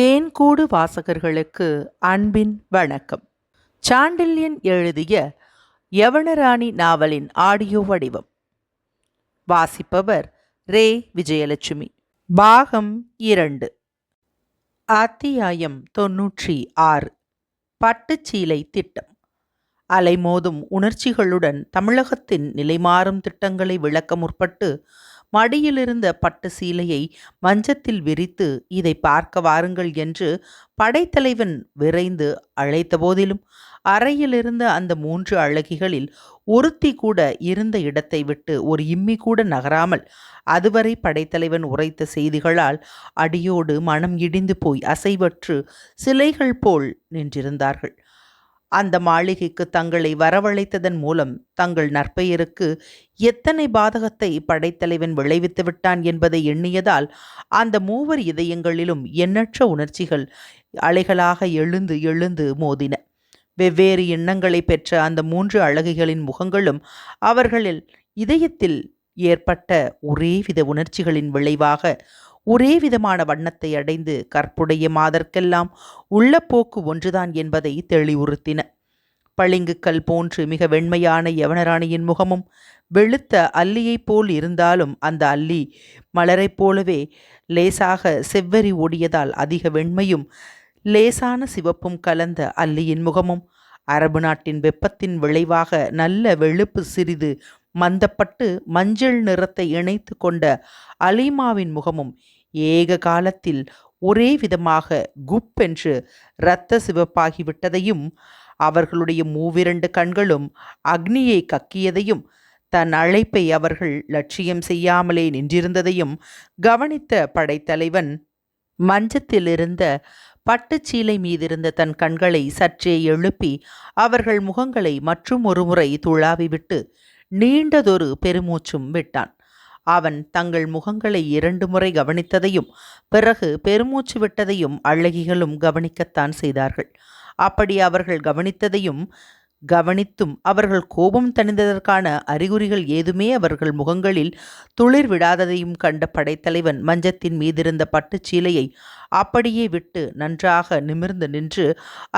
தேன்கூடு வாசகர்களுக்கு அன்பின் வணக்கம். சாண்டில்யன் எழுதிய யவனராணி நாவலின் ஆடியோ வடிவம். வாசிப்பவர் ரே விஜயலட்சுமி. பாகம் 2. அத்தியாயம் 96. பட்டுச்சீலை திட்டம். அலைமோதும் உணர்ச்சிகளுடன் தமிழகத்தின் நிலைமாறும் திட்டங்களை விளக்க முற்பட்டு மடியிலிருந்த பட்டு சீலையை மஞ்சத்தில் விரித்து இதை பார்க்க வாருங்கள் என்று படைத்தலைவன் விரைந்து அழைத்த போதிலும் அறையிலிருந்த அந்த 3 அழகிகளில் ஒருத்தி கூட இருந்த இடத்தை விட்டு ஒரு இம்மி கூட நகராமல் அதுவரை படைத்தலைவன் உரைத்த செய்திகளால் அடியோடு மனம் இடிந்து போய் அசைவற்று சிலைகள் போல் நின்றிருந்தார்கள். அந்த மாளிகைக்கு தங்களை வரவழைத்ததன் மூலம் தங்கள் நற்பெயருக்கு எத்தனை பாதகத்தை படைத்தலைவன் விளைவித்து விட்டான் என்பதை எண்ணியதால் அந்த 3 இதயங்களிலும் எண்ணற்ற உணர்ச்சிகள் அலைகளாக எழுந்து எழுந்து மோதின. வெவ்வேறு எண்ணங்களை பெற்ற அந்த 3 அழகிகளின் முகங்களும் அவர்களில் இதயத்தில் ஏற்பட்ட ஒரே வித உணர்ச்சிகளின் விளைவாக ஒரே விதமான வண்ணத்தை அடைந்து கற்புடைய மாதர்க்கெல்லாம் உள்ள போக்கு ஒன்றுதான் என்பதை தெளிவுறுத்தின. பளிங்குக்கல் போன்று மிக வெண்மையான யவனராணியின் முகமும் வெளுத்த அல்லியைப் போல் இருந்தாலும் அந்த அல்லி மலரைப் போலவே லேசாக செவ்வரி ஓடியதால் அதிக வெண்மையும் லேசான சிவப்பும் கலந்த அல்லியின் முகமும் அரபு நாட்டின் வெப்பத்தின் விளைவாக நல்ல வெளுப்பு சிறிது மந்தப்பட்டு மஞ்சள் நிறத்தை இணைத்து கொண்ட அலீமாவின் முகமும் ஏக காலத்தில் ஒரே விதமாக குப்பென்று இரத்த சிவப்பாகிவிட்டதையும் அவர்களுடைய 3 கண்களும் அக்னியை கக்கியதையும் தன் அழைப்பை அவர்கள் லட்சியம் செய்யாமலே நின்றிருந்ததையும் கவனித்த படைத்தலைவன் மஞ்சத்திலிருந்த பட்டுச்சீலை மீதிருந்த தன் கண்களை சற்றே எழுப்பி அவர்கள் முகங்களை மற்றும் ஒரு முறை துழாவிவிட்டு நீண்டதொரு பெருமூச்சும் விட்டான். அவன் தங்கள் முகங்களை 2 முறை கவனித்ததையும் பிறகு பெருமூச்சு விட்டதையும் அழகிகளும் கவனிக்கத்தான் செய்தார்கள். அப்படி அவர்கள் கவனித்தும் அவர்கள் கோபம் தணிந்ததற்கான அறிகுறிகள் ஏதுமே அவர்கள் முகங்களில் துளிர் விடாததையும் கண்ட படைத்தலைவன் மஞ்சத்தின் மீதிருந்த பட்டுச்சீலையை அப்படியே விட்டு நன்றாக நிமிர்ந்து நின்று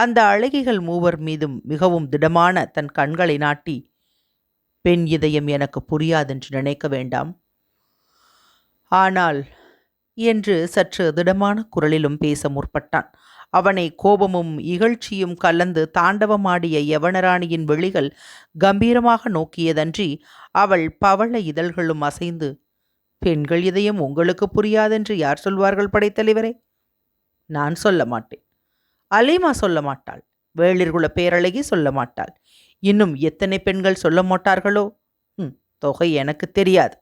அந்த அழகிகள் 3 மீதும் மிகவும் திடமான தன் கண்களை நாட்டி, பெண் இதயம் எனக்கு புரியாதென்று நினைக்க வேண்டாம், ஆனால் என்று சற்று திடமான குரலிலும் பேச முற்பட்டான். அவனை கோபமும் இகழ்ச்சியும் கலந்து தாண்டவமாடிய யவனராணியின் விழிகள் கம்பீரமாக நோக்கியதன்றி அவள் பவள இதழ்களும் அசைந்து, பெண்கள் இதயம் உங்களுக்கு புரியாதென்று யார் சொல்வார்கள் படைத்தலைவரே? நான் சொல்ல மாட்டேன். அலீமா சொல்ல மாட்டாள். வேளிர்குல பேரழகி சொல்ல மாட்டாள். இன்னும் எத்தனை பெண்கள் சொல்ல மாட்டார்களோ? தொகை எனக்கு தெரியாது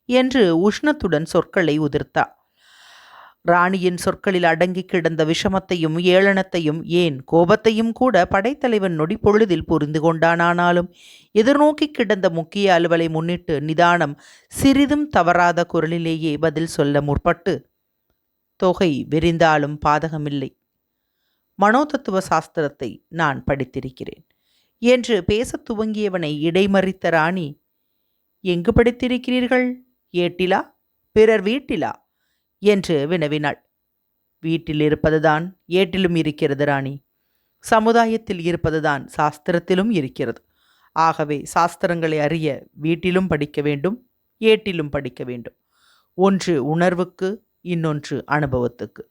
என்று உஷ்ணத்துடன் சொற்களை உதிர்த்தா. ராணியின் சொற்களில் அடங்கி கிடந்த விஷமத்தையும் ஏளனத்தையும் ஏன் கோபத்தையும் கூட படைத்தலைவன் நொடி பொழுதில் புரிந்து கொண்டானானாலும் எதிர்நோக்கி கிடந்த முக்கிய அலுவலை முன்னிட்டு நிதானம் சிறிதும் தவறாத குரலிலேயே பதில் சொல்ல முற்பட்டு, தொகை விரிந்தாலும் பாதகமில்லை. மனோதத்துவ சாஸ்திரத்தை நான் படித்திருக்கிறேன் என்று பேசத் துவங்கியவனை இடைமறித்த ராணி, எங்கு படித்திருக்கிறீர்கள்? ஏட்டிலா, பிறர் வீட்டிலா என்று வினவினாள். வீட்டில் இருப்பதுதான் ஏட்டிலும் இருக்கிறது ராணி. சமுதாயத்தில் இருப்பதுதான் சாஸ்திரத்திலும் இருக்கிறது. ஆகவே சாஸ்திரங்களை அறிய வீட்டிலும் படிக்க வேண்டும், ஏட்டிலும் படிக்க வேண்டும். ஒன்று உணர்வுக்கு, இன்னொன்று அனுபவத்துக்கு.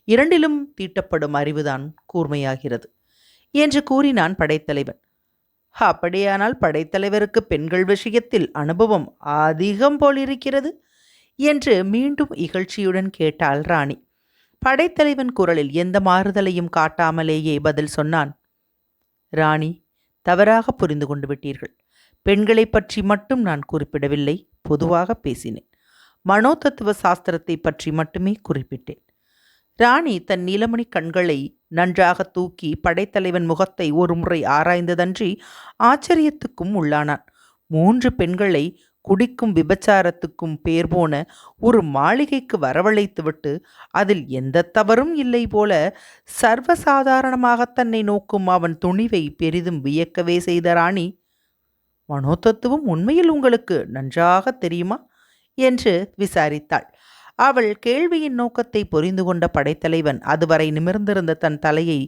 2லும் தீட்டப்படும் அறிவுதான் கூர்மையாகிறது என்று கூறினான் படைத்தலைவன். அப்படியானால் படைத்தலைவருக்கு பெண்கள் விஷயத்தில் அனுபவம் அதிகம் போலிருக்கிறது என்று மீண்டும் இகழ்ச்சியுடன் கேட்டாள் ராணி. படைத்தலைவன் குரலில் எந்த மாறுதலையும் காட்டாமலேயே பதில் சொன்னான். ராணி, தவறாக புரிந்து கொண்டு விட்டீர்கள். பெண்களை பற்றி மட்டும் நான் குறிப்பிடவில்லை, பொதுவாக பேசினேன். மனோதத்துவ சாஸ்திரத்தை பற்றி மட்டுமே குறிப்பிட்டேன். ராணி தன் நீலமணி கண்களை நன்றாக தூக்கி படைத்தலைவன் முகத்தை ஒரு முறை ஆராய்ந்ததன்றி ஆச்சரியத்துக்கும் உள்ளானான். 3 பெண்களை குடிக்கும் விபச்சாரத்துக்கும் பேர் போன ஒரு மாளிகைக்கு வரவழைத்துவிட்டு அதில் எந்த தவறும் இல்லை போல சர்வசாதாரணமாக தன்னை நோக்கும் அவன் துணிவை பெரிதும் வியக்கவே செய்த ராணி, மனோதத்துவம் உண்மையில் உங்களுக்கு நன்றாக தெரியுமா என்று விசாரித்தாள். அவள் கேள்வியின் நோக்கத்தை புரிந்து கொண்ட படைத்தலைவன் அதுவரை நிமிர்ந்திருந்த தன் தலையை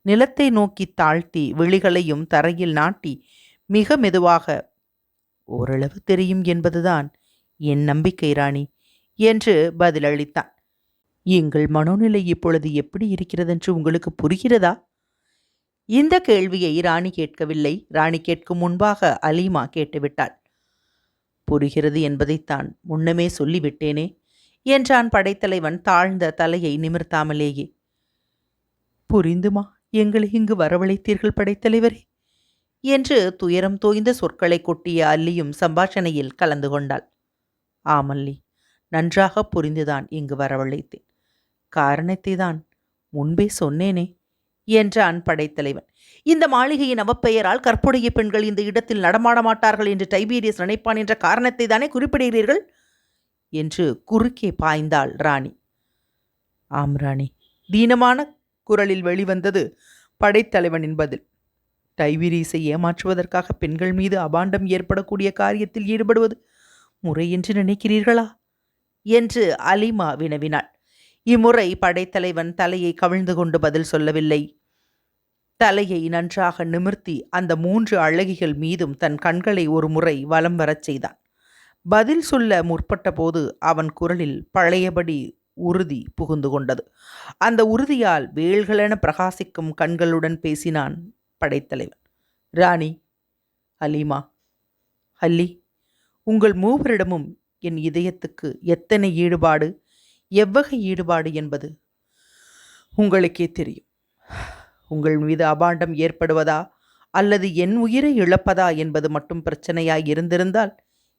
நிலத்தை நோக்கி தாழ்த்தி விழிகளையும் தரையில் நாட்டி மிக மெதுவாக, ஓரளவு தெரியும் என்பதுதான் என் நம்பிக்கை ராணி என்று பதிலளித்தான். எங்கள் மனோநிலை இப்பொழுது எப்படி இருக்கிறதென்று உங்களுக்கு புரிகிறதா? இந்த கேள்வியை ராணி கேட்கவில்லை. ராணி கேட்கும் முன்பாக அலீமா கேட்டுவிட்டாள். புரிகிறது என்பதைத்தான் முன்னமே சொல்லிவிட்டேனே என்றான் படைத்தலைவன் தாழ்ந்த தலையை நிமிர்த்தாமலேயே. புரிந்துமா எங்களை இங்கு வரவழைத்தீர்கள் படைத்தலைவரே என்று துயரம் தோய்ந்த சொற்களை கொட்டிய அல்லியும் சம்பாஷணையில் கலந்து கொண்டாள். ஆமல்லி, நன்றாக புரிந்துதான் இங்கு வரவழைத்தேன். காரணத்தை தான் முன்பே சொன்னேனே என்றான் படைத்தலைவன். இந்த மாளிகையின் அவப்பெயரால் கற்புடைய பெண்கள் இந்த இடத்தில் நடமாட மாட்டார்கள் என்று டைபீரியஸ் நினைப்பான் என்ற காரணத்தை தானே குறிப்பிடுகிறீர்கள் என்று குறுக்கே பாய்ந்தாள் ராணி. ஆம் ராணி, தீனமான குரலில் வெளிவந்தது படைத்தலைவனின் பதில். டைபீரியஸை ஏமாற்றுவதற்காக பெண்கள் மீது அபாண்டம் ஏற்படக்கூடிய காரியத்தில் ஈடுபடுவது முறை என்று நினைக்கிறீர்களா என்று அலிமா வினவினாள். இம்முறை படைத்தலைவன் தலையை கவிழ்ந்து கொண்டு பதில் சொல்லவில்லை. தலையை நன்றாக நிமிர்த்தி அந்த 3 அழகிகள் மீதும் தன் கண்களை ஒரு முறை வலம் வரச் செய்தான். பதில் சொல்ல முற்பட்ட போது அவன் குரலில் பழையபடி உறுதி புகுந்து கொண்டது. அந்த உறுதியால் வேல்களென பிரகாசிக்கும் கண்களுடன் பேசினான் படைத்தலைவன். ராணி, அலீமா, அல்லி, உங்கள் மூவரிடமும் என் இதயத்துக்கு எத்தனை ஈடுபாடு, எவ்வகை ஈடுபாடு என்பது உங்களுக்கே தெரியும். உங்கள் மீது அபாண்டம் ஏற்படுவதா அல்லது என் உயிரை இழப்பதா என்பது மட்டும் பிரச்சனையாய் இருந்திருந்தால்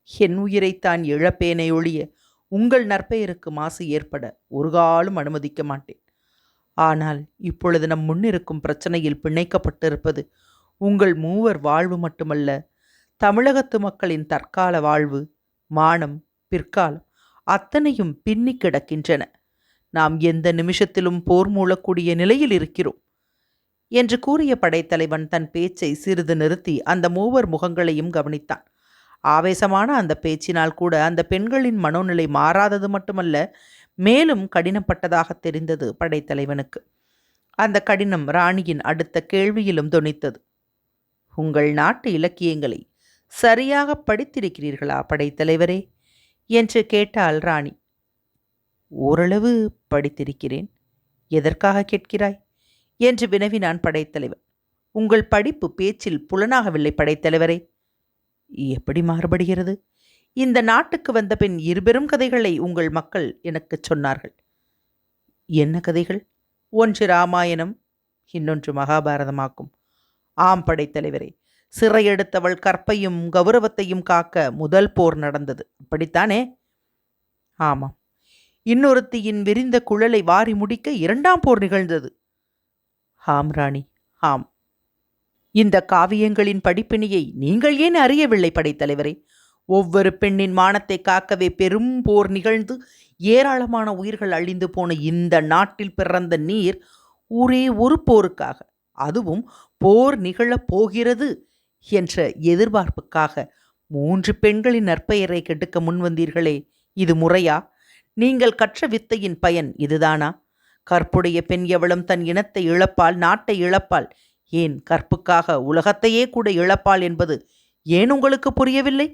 என் உயிரைத்தான் இழப்பேனே ஒழிய உங்கள் நற்பெயருக்கு மாசு ஏற்பட ஒரு காலும் அனுமதிக்க மாட்டேன். ஆனால் இப்பொழுது நம் முன்னிருக்கும் பிரச்சனையில் பிணைக்கப்பட்டிருப்பது உங்கள் மூவர் வாழ்வு மட்டுமல்ல, தமிழகத்து மக்களின் தற்கால வாழ்வு, மானம், பிற்காலம் அத்தனையும் பின்னி கிடக்கின்றன. நாம் எந்த நிமிஷத்திலும் போர் மூளக்கூடிய நிலையில் இருக்கிறோம் என்று கூறிய படைத்தலைவன் தன் பேச்சை சிறிது நிறுத்தி அந்த மூவர் முகங்களையும் கவனித்தான். ஆவேசமான அந்த பேச்சினால் கூட அந்த பெண்களின் மனோநிலை மாறாதது மட்டுமல்ல, மேலும் கடினப்பட்டதாக தெரிந்தது படைத்தலைவனுக்கு. அந்த கடினம் ராணியின் அடுத்த கேள்வியிலும் தொனித்தது. உங்கள் நாட்டு இலக்கியங்களை சரியாக படித்திருக்கிறீர்களா படைத்தலைவரே என்று கேட்டாள் ராணி. ஓரளவு படித்திருக்கிறேன். எதற்காக கேட்கிறாய் என்று வினவினான் படைத்தலைவன். உங்கள் படிப்பு பேச்சில் புலனாகவில்லை படைத்தலைவரே. எப்படி மாறுபடுகிறது? இந்த நாட்டுக்கு வந்த பின் 2 பெரும் கதைகளை உங்கள் மக்கள் எனக்கு சொன்னார்கள். என்ன கதைகள்? ஒன்று ராமாயணம், இன்னொன்று மகாபாரதமாக்கும். ஆம் படைத்தலைவரே, சிறையெடுத்தவள் கற்பையும் கௌரவத்தையும் காக்க முதல் போர் நடந்தது, அப்படித்தானே? ஆமாம். இன்னொருத்தியின் விரிந்த குழலை வாரி முடிக்க 2ஆம் போர் நிகழ்ந்தது. ஆம் ராணி, ஆம். இந்த காவியங்களின் படிப்பினையை நீங்கள் ஏன் அறியவில்லை படைத்தலைவரே? ஒவ்வொரு பெண்ணின் மானத்தை காக்கவே பெரும் போர் நிகழ்ந்து ஏராளமான உயிர்கள் அழிந்து போன இந்த நாட்டில் பிறந்த நீர் ஒரே ஒரு போருக்காக, அதுவும் போர் நிகழப் போகிறது என்ற எதிர்பார்ப்புக்காக 3 பெண்களின் நற்பெயரை கெடுக்க முன்வந்தீர்களே, இது முறையா? நீங்கள் கற்ற வித்தையின் பயன் இதுதானா? கற்புடைய பெண் எவளும் தன் இனத்தை இழப்பாள், நாட்டை இழப்பாள், ஏன் கற்புக்காக உலகத்தையே கூட இழப்பாள் என்பது ஏன் உங்களுக்கு புரியவில்லை?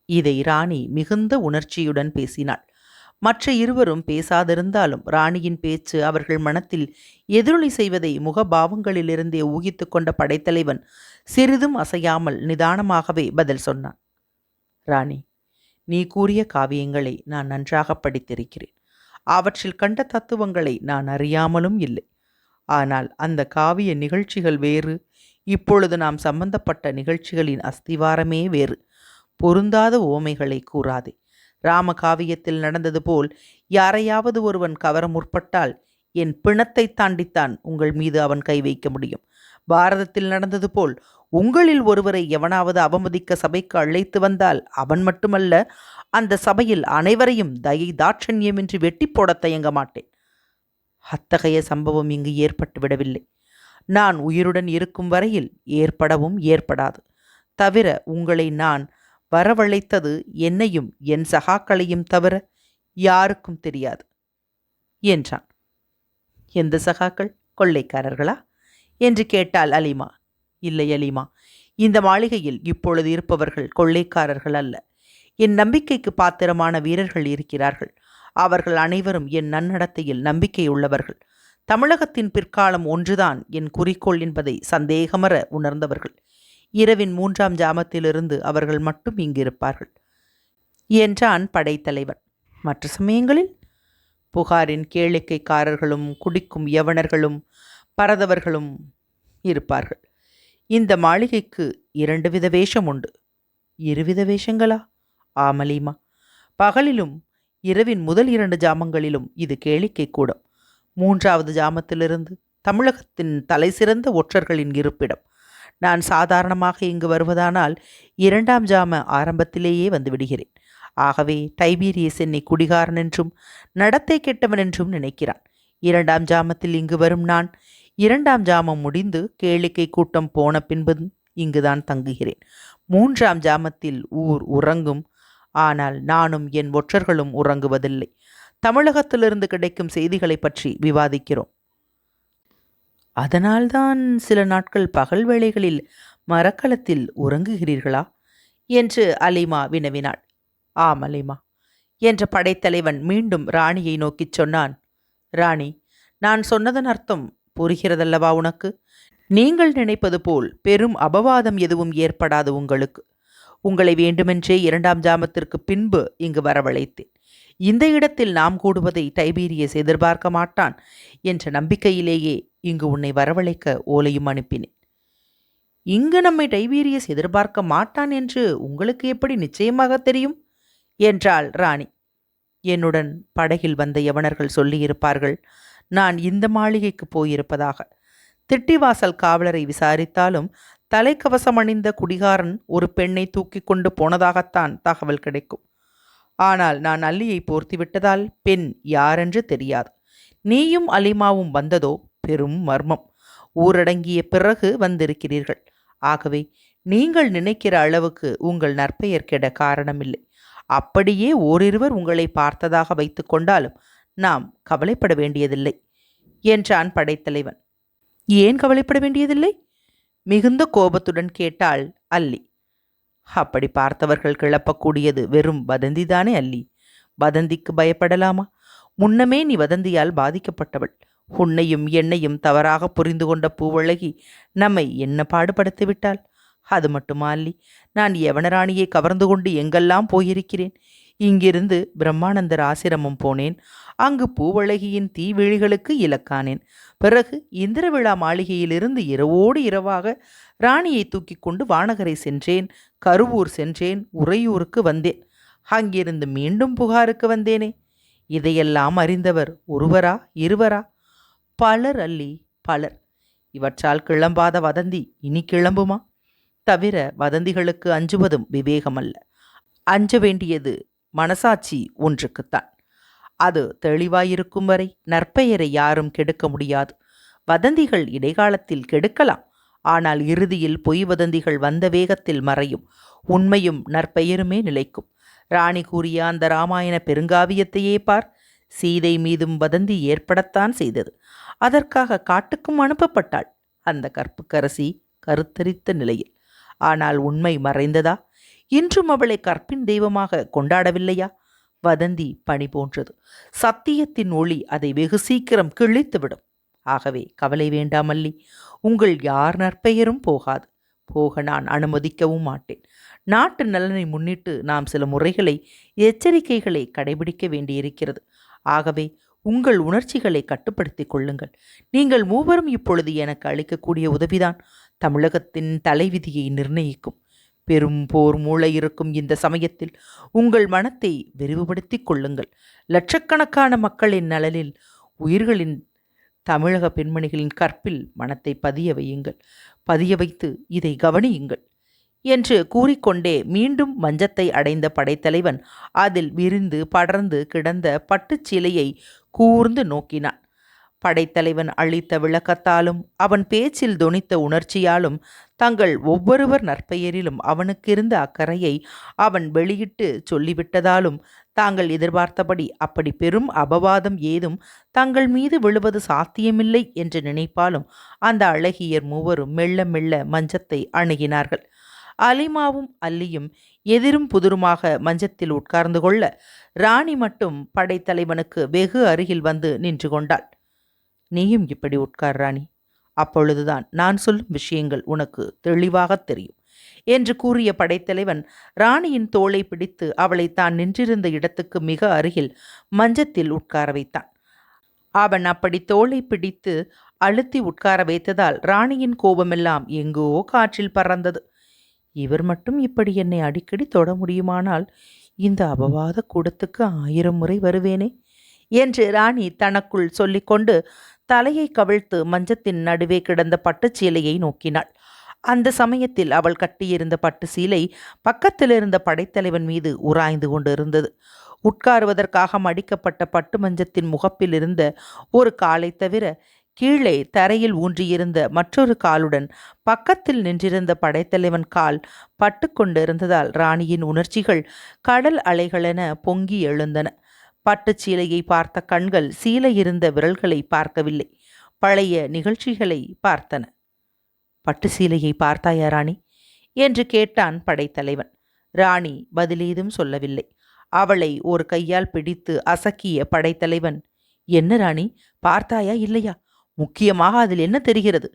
இதை ராணி மிகுந்த உணர்ச்சியுடன் பேசினாள். மற்ற இருவரும் பேசாதிருந்தாலும் ராணியின் பேச்சு அவர்கள் மனத்தில் எதிரொலி செய்வதை முகபாவங்களிலிருந்தே ஊகித்து கொண்ட படைத்தலைவன் சிறிதும் அசையாமல் நிதானமாகவே பதில் சொன்னான். ராணி, நீ கூறிய காவியங்களை நான் நன்றாக படித்திருக்கிறேன். அவற்றில் கண்ட தத்துவங்களை நான் அறியாமலும் இல்லை. ஆனால் அந்த காவிய நிகழ்ச்சிகள் வேறு, இப்பொழுது நாம் சம்பந்தப்பட்ட நிகழ்ச்சிகளின் அஸ்திவாரமே வேறு. பொருந்தாத ஓமைகளை கூறாதே. ராம காவியத்தில் நடந்தது போல் யாரையாவது ஒருவன் கவர முற்பட்டால் என் பிணத்தை தாண்டித்தான் உங்கள் மீது அவன் கை வைக்க முடியும். பாரதத்தில் நடந்தது போல் உங்களில் ஒருவரை எவனாவது அவமதிக்க சபைக்கு அழைத்து வந்தால் அவன் மட்டுமல்ல, அந்த சபையில் அனைவரையும் தயை தாட்சண்யமின்றி வெட்டி போட தயங்க மாட்டேன். அத்தகைய சம்பவம் இங்கு ஏற்பட்டு விடவில்லை. நான் உயிருடன் இருக்கும் வரையில் ஏற்படவும் ஏற்படாது. தவிர உங்களை நான் வரவழைத்தது என்னையும் என் சகாக்களையும் தவிர யாருக்கும் தெரியாது என்றான். எந்த சகாக்கள்? கொள்ளைக்காரர்களா என்று கேட்டாள் அலிமா. இல்லை அலிமா, இந்த மாளிகையில் இப்பொழுது இருப்பவர்கள் கொள்ளைக்காரர்கள் அல்ல. என் நம்பிக்கைக்கு பாத்திரமான வீரர்கள் இருக்கிறார்கள். அவர்கள் அனைவரும் என் நன்னடத்தையில் நம்பிக்கையுள்ளவர்கள். தமிழகத்தின் பிற்காலம் ஒன்றுதான் என் குறிக்கோள் என்பதை சந்தேகமற உணர்ந்தவர்கள். இரவின் 3ஆம் ஜாமத்திலிருந்து அவர்கள் மட்டும் இங்கிருப்பார்கள் என்றான் படைத்தலைவன். மற்ற சமயங்களில் புகாரின் கேளிக்கைக்காரர்களும் குடிக்கும் யவனர்களும் பரதவர்களும் இருப்பார்கள். இந்த மாளிகைக்கு 2 வித வேஷம் உண்டு. 2 வித வேஷங்களா? ஆமலீமா, பகலிலும் இரவின் முதல் 2 ஜாமங்களிலும் இது கேளிக்கை கூடம். 3ஆவது ஜாமத்திலிருந்து தமிழகத்தின் தலை சிறந்த ஒற்றர்களின் இருப்பிடம். நான் சாதாரணமாக இங்கு வருவதானால் 2ஆம் ஜாம ஆரம்பத்திலேயே வந்துவிடுகிறேன். ஆகவே டைபீரியஸ் என்னை குடிகாரன் என்றும் நடத்தை கெட்டவன் என்றும் நினைக்கிறான். 2ஆம் ஜாமத்தில் இங்கு வரும் நான் 2ஆம் ஜாமம் முடிந்து கேளிக்கை கூட்டம் போன பின்பு இங்குதான் தங்குகிறேன். 3ஆம் ஜாமத்தில் ஊர் உறங்கும். ஆனால் நானும் என் ஒற்றர்களும் உறங்குவதில்லை. தமிழகத்திலிருந்து கிடைக்கும் செய்திகளை பற்றி விவாதிக்கிறோம். அதனால்தான் சில நாட்கள் பகல் வேளைகளில் மரக்கலத்தில் உறங்குகிறீர்களா என்று அலிமா வினவினாள். ஆம் அலிமா என்ற படைத்தலைவன் மீண்டும் ராணியை நோக்கிச் சொன்னான். ராணி, நான் சொன்னதன் அர்த்தம் புரிகிறதல்லவா உனக்கு? நீங்கள் நினைப்பது போல் பெரும் அபவாதம் எதுவும் ஏற்படாது உங்களுக்கு. உங்களை வேண்டுமென்றே 2ஆம் ஜாமத்திற்கு பின்பு இங்கு வரவழைத்தேன். இந்த இடத்தில் நாம் கூடுவதை டைபீரியஸ் எதிர்பார்க்க மாட்டான் என்ற நம்பிக்கையிலேயே இங்கு உன்னை வரவழைக்க ஓலையும் அனுப்பினேன். இங்கு நம்மை டைபீரியஸ் எதிர்பார்க்க மாட்டான் என்று உங்களுக்கு எப்படி நிச்சயமாக தெரியும் என்றாள் ராணி. என்னுடன் படகில் வந்த யவனர்கள் சொல்லியிருப்பார்கள் நான் இந்த மாளிகைக்கு போயிருப்பதாக. திட்டிவாசல் காவலரை விசாரித்தாலும் தலைக்கவசம் அணிந்த குடிகாரன் ஒரு பெண்ணை தூக்கி கொண்டு போனதாகத்தான் தகவல் கிடைக்கும். ஆனால் நான் அல்லியை போர்த்திவிட்டதால் பெண் யாரென்று தெரியாது. நீயும் அலிமாவும் வந்ததோ பெரும் மர்மம். ஊரடங்கிய பிறகு வந்திருக்கிறீர்கள். ஆகவே நீங்கள் நினைக்கிற அளவுக்கு உங்கள் நற்பெயர் கெட காரணமில்லை. அப்படியே ஓரிருவர் உங்களை பார்த்ததாக வைத்து கொண்டாலும் நாம் கவலைப்பட வேண்டியதில்லை என்றான் படைத்தலைவன். ஏன் கவலைப்பட வேண்டியதில்லை? மிகுந்த கோபத்துடன் கேட்டாள் அல்லி. அப்படி பார்த்தவர்கள் கிளப்பக்கூடியது வெறும் வதந்திதானே அல்லி. வதந்திக்கு பயப்படலாமா? முன்னமே நீ வதந்தியால் பாதிக்கப்பட்டவள். உன்னையும் என்னையும் தவறாக புரிந்து கொண்ட பூவழகி நம்மை என்ன பாடுபடுத்தி விட்டாள்? அது மட்டுமா அல்லி, நான் யவனராணியை கவர்ந்து கொண்டு எங்கெல்லாம் போயிருக்கிறேன். இங்கிருந்து பிரம்மானந்தர் ஆசிரமம் போனேன். அங்கு பூவழகியின் தீவிழிகளுக்கு இலக்கானேன். பிறகு இந்திர விழா மாளிகையிலிருந்து இரவோடு இரவாக ராணியை தூக்கி கொண்டு வானகரை சென்றேன். கருவூர் சென்றேன். உறையூருக்கு வந்தேன். அங்கிருந்து மீண்டும் புகாருக்கு வந்தேனே. இதையெல்லாம் அறிந்தவர் ஒருவரா இருவரா? பலர் அல்லி, பலர். இவற்றால் கிளம்பாத வதந்தி இனி கிளம்புமா? தவிர வதந்திகளுக்கு அஞ்சுவதும் விவேகமல்ல. அஞ்ச வேண்டியது மனசாட்சி ஒன்றுக்குத்தான். அது தெளிவாயிருக்கும் வரை நற்பெயரை யாரும் கெடுக்க முடியாது. வதந்திகள் இடைக்காலத்தில் கெடுக்கலாம். ஆனால் இறுதியில் பொய் வதந்திகள் வந்த வேகத்தில் மறையும். உண்மையும் நற்பெயருமே நிலைக்கும். ராணி கூறிய அந்த இராமாயண பெருங்காவியத்தையே பார். சீதை மீதும் வதந்தி ஏற்படத்தான் செய்தது. அதற்காக காட்டுக்கும் அனுப்பப்பட்டாள் அந்த கற்புக்கரசி கருத்தரித்த நிலையில். ஆனால் உண்மை மறைந்ததா? இன்றும் அவளை கற்பின் தெய்வமாக கொண்டாடவில்லையா? வதந்தி பனி போன்றது. சத்தியத்தின் ஒளி அதை வெகு சீக்கிரம் கிழித்துவிடும். ஆகவே கவலை வேண்டாமல்லி. உங்கள் யார் நற்பெயரும் போகாது. போக நான் அனுமதிக்கவும் மாட்டேன். நாட்டு நலனை முன்னிட்டு நாம் சில முறைகளை, எச்சரிக்கைகளை கடைபிடிக்க வேண்டியிருக்கிறது. ஆகவே உங்கள் உணர்ச்சிகளை கட்டுப்படுத்திக் கொள்ளுங்கள். நீங்கள் மூவரும் இப்பொழுது எனக்கு அளிக்கக்கூடிய உதவிதான் தமிழகத்தின் தலைவிதியை நிர்ணயிக்கும். பெரும் போர் மூளை இருக்கும் இந்த சமயத்தில் உங்கள் மனத்தை விரிவுபடுத்திக் கொள்ளுங்கள். லட்சக்கணக்கான மக்களின் நலனில், உயிர்களின் தமிழக பெண்மணிகளின் கற்பில் மனத்தை பதிய வையுங்கள். பதிய வைத்து இதை கவனியுங்கள் என்று கூறிக்கொண்டே மீண்டும் மஞ்சத்தை அடைந்த படைத்தலைவன் அதில் விரிந்து படர்ந்து கிடந்த பட்டுச்சீலையை கூர்ந்து நோக்கினான். படைத்தலைவன் அளித்த விளக்கத்தாலும் அவன் பேச்சில் தொனித்த உணர்ச்சியாலும் தங்கள் ஒவ்வொருவர் நற்பெயரிலும் அவனுக்கிருந்த அக்கறையை அவன் வெளியிட்டு சொல்லிவிட்டதாலும் தாங்கள் எதிர்பார்த்தபடி அப்படி பெரும் அபவாதம் ஏதும் தங்கள் மீது விழுவது சாத்தியமில்லை என்று நினைப்பாலும் அந்த அழகியர் மூவரும் மெல்ல மெல்ல மஞ்சத்தை அணுகினார்கள். அலிமாவும் அல்லியும் எதிரும் புதிருமாக மஞ்சத்தில் உட்கார்ந்து கொள்ள, ராணி மட்டும் படைத்தலைவனுக்கு வெகு அருகில் வந்து நின்று கொண்டாள். நீயும் இப்படி உட்கார் ராணி, அப்பொழுதுதான் நான் சொல்லும் விஷயங்கள் உனக்கு தெளிவாக தெரியும் என்று கூறிய படைத்தலைவன் ராணியின் தோளை பிடித்து அவளை தான் நின்றிருந்த இடத்துக்கு மிக அருகில் மஞ்சத்தில் உட்கார வைத்தான். அவன் அப்படி தோளை பிடித்து அழுத்தி உட்கார வைத்ததால் ராணியின் கோபமெல்லாம் எங்கோ காற்றில் பறந்தது. இவர் மட்டும் இப்படி என்னை அடிக்கடி தொட முடியுமானால் இந்த அபவாத கூடத்துக்கு 1000 முறை வருவேனே என்று ராணி தனக்குள் சொல்லிக்கொண்டு தலையை கவிழ்த்து மஞ்சத்தின் நடுவே கிடந்த பட்டுச்சீலையை நோக்கினாள். அந்த சமயத்தில் அவள் கட்டியிருந்த பட்டு சீலை பக்கத்தில் இருந்த படைத்தலைவன் மீது உராய்ந்து கொண்டிருந்தது. உட்காருவதற்காக மடிக்கப்பட்ட பட்டு மஞ்சத்தின் முகப்பில் இருந்த ஒரு காலை தவிர கீழே தரையில் ஊன்றியிருந்த மற்றொரு காலுடன் பக்கத்தில் நின்றிருந்த படைத்தலைவன் கால் பட்டு கொண்டிருந்ததால் ராணியின் உணர்ச்சிகள் கடல் அலைகளென பொங்கி எழுந்தன. பட்டுச்சீலையை பார்த்த கண்கள் சீலை இருந்த விரல்களை பார்க்கவில்லை, பழைய நிகழ்ச்சிகளை பார்த்தன. பட்டு சீலையை பார்த்தாயா ராணி என்று கேட்டான் படைத்தலைவன். ராணி பதிலேதும் சொல்லவில்லை. அவளை ஒரு கையால் பிடித்து அசக்கிய படைத்தலைவன், என்ன ராணி, பார்த்தாயா இல்லையா? முக்கியமாக அதில் என்ன தெரிகிறது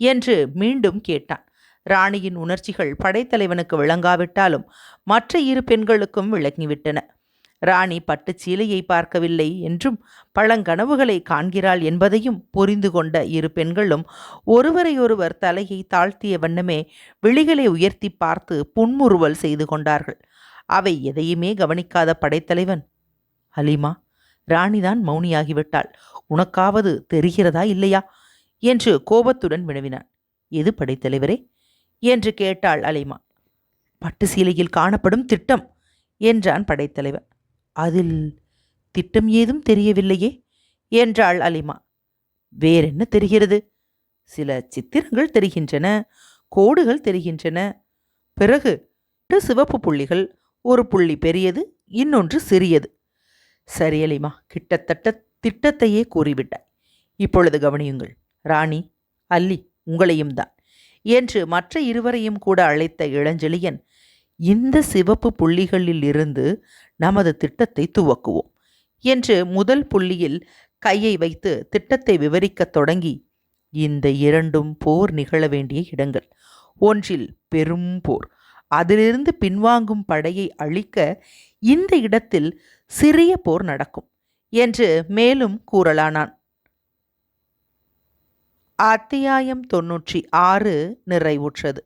என்று மீண்டும் கேட்டான். ராணியின் உணர்ச்சிகள் படைத்தலைவனுக்கு விளங்காவிட்டாலும் மற்ற 2 பெண்களுக்கும் விளங்கிவிட்டன. ராணி பட்டுச் சீலையை பார்க்கவில்லை என்றும் பழங்கனவுகளை காண்கிறாள் என்பதையும் புரிந்து கொண்ட 2 பெண்களும் ஒருவரையொருவர் தலையை தாழ்த்திய வண்ணமே விழிகளை உயர்த்தி பார்த்து புன்முறுவல் செய்து கொண்டார்கள். அவை எதையுமே கவனிக்காத படைத்தலைவன், அலிமா, ராணிதான் மௌனியாகிவிட்டாள், உனக்காவது தெரிகிறதா இல்லையா என்று கோபத்துடன் வினவினான். எது படைத்தலைவரே என்று கேட்டாள் அலிமா. பட்டு சீலையில் காணப்படும் திட்டம் என்றான் படைத்தலைவன். அதில் திட்டம் ஏதும் தெரியவில்லையே என்றாள் அலிமா. வேறென்ன தெரிகிறது? சில சித்திரங்கள் தெரிகின்றன, கோடுகள் தெரிகின்றன, பிறகு 2 சிவப்பு புள்ளிகள், ஒரு புள்ளி பெரியது, இன்னொன்று சிறியது. சரி அலிமா, கிட்டத்தட்ட திட்டத்தையே கூறிவிட்டாய். இப்பொழுது கவனியுங்கள். ராணி, அல்லி, உங்களையும் தான் என்று மற்ற 2வரையும் கூட அழைத்த இளஞ்செழியன், இந்த சிவப்பு புள்ளிகளில் இருந்து நமது திட்டத்தை துவக்குவோம் என்று முதல் புள்ளியில் கையை வைத்து திட்டத்தை விவரிக்கத் தொடங்கி, இந்த 2ம் போர் நிகழ வேண்டிய இடங்கள். ஒன்றில் பெரும் போர், அதிலிருந்து பின்வாங்கும் படையை அழிக்க இந்த இடத்தில் சிறிய போர் நடக்கும் என்று மேலும் கூறலானான். அத்தியாயம் 96 நிறைவுற்றது.